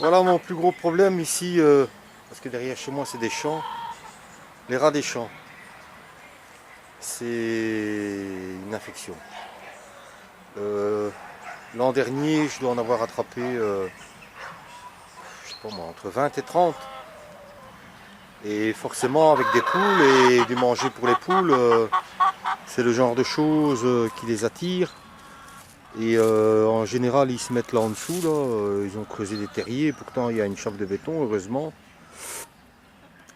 Voilà mon plus gros problème ici, parce que derrière chez moi c'est des champs, les rats des champs. C'est une infection. L'an dernier, je dois en avoir attrapé, je sais pas moi, entre 20 et 30. Et forcément avec des poules et du manger pour les poules, c'est le genre de choses qui les attire. Et en général, ils se mettent là en dessous, là. Ils ont creusé des terriers, pourtant il y a une chape de béton, heureusement.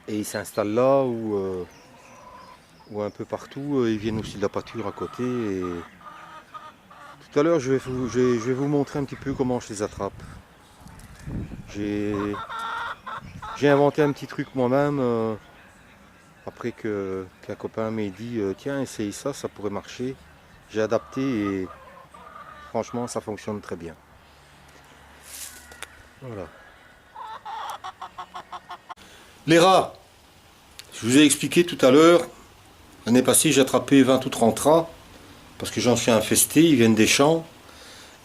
Et ils s'installent là ou un peu partout. Ils viennent aussi de la pâture à côté. Et tout à l'heure, je vais vous montrer un petit peu comment je les attrape. J'ai inventé un petit truc moi-même. Après qu'un copain m'ait dit tiens, essaye ça, ça pourrait marcher. J'ai adapté et franchement, ça fonctionne très bien. Voilà. Les rats, je vous ai expliqué tout à l'heure, l'année passée j'ai attrapé 20 ou 30 rats, parce que j'en suis infesté, ils viennent des champs,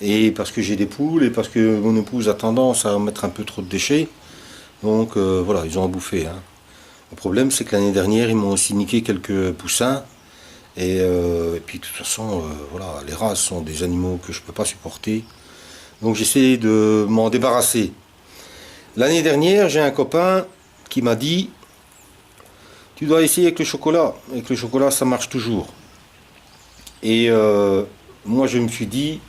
et parce que j'ai des poules, et parce que mon épouse a tendance à mettre un peu trop de déchets. Donc voilà, ils ont à bouffer. Hein. Le problème c'est que l'année dernière, ils m'ont aussi niqué quelques poussins, et puis de toute façon, voilà, les rats sont des animaux que je ne peux pas supporter. Donc j'essaie de m'en débarrasser. L'année dernière, j'ai un copain qui m'a dit tu dois essayer avec le chocolat. Avec le chocolat, ça marche toujours. Et moi, je me suis dit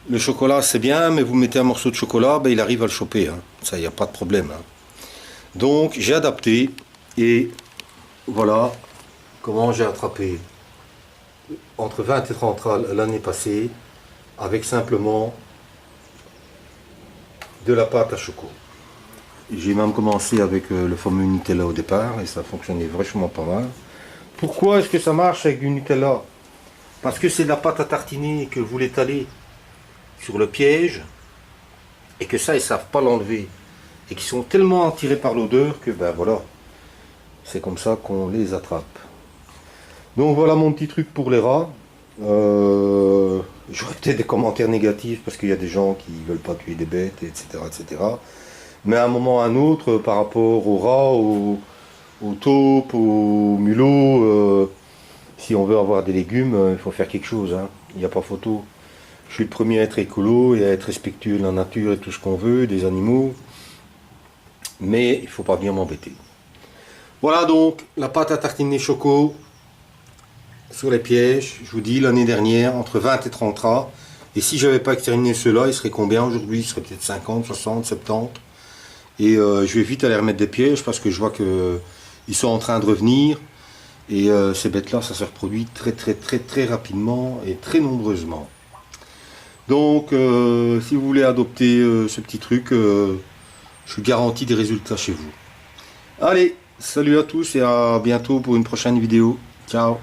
le chocolat, c'est bien, mais vous mettez un morceau de chocolat, ben, il arrive à le choper. Hein. Ça, il n'y a pas de problème. Hein. Donc, j'ai adapté. Et voilà comment j'ai attrapé entre 20 et 30 rats l'année passée avec simplement de la pâte à choco. J'ai même commencé avec le fameux Nutella au départ et ça fonctionnait vachement pas mal. Pourquoi est-ce que ça marche avec du Nutella? Parce que c'est de la pâte à tartiner que vous l'étalez sur le piège et que ça ils savent pas l'enlever et qui sont tellement attirés par l'odeur que ben voilà, c'est comme ça qu'on les attrape. Donc voilà mon petit truc pour les rats. J'aurais peut-être des commentaires négatifs parce qu'il y a des gens qui veulent pas tuer des bêtes, etc., etc. Mais à un moment ou à un autre, par rapport aux rats, aux taupes, aux mulots, si on veut avoir des légumes, il faut faire quelque chose. Hein. Il n'y a pas photo. Je suis le premier à être écolo et à être respectueux de la nature et tout ce qu'on veut, des animaux. Mais il ne faut pas bien m'embêter. Voilà donc la pâte à tartiner choco sur les pièges. Je vous dis, l'année dernière, entre 20 et 30 rats. Et si je n'avais pas exterminé ceux-là, ils seraient combien aujourd'hui? Ils seraient peut-être 50, 60, 70. Et je vais vite aller remettre des pièges parce que je vois qu'ils sont en train de revenir. Et ces bêtes-là, ça se reproduit très rapidement et très nombreusement. Donc, si vous voulez adopter ce petit truc, je garantis des résultats chez vous. Allez, salut à tous et à bientôt pour une prochaine vidéo. Ciao!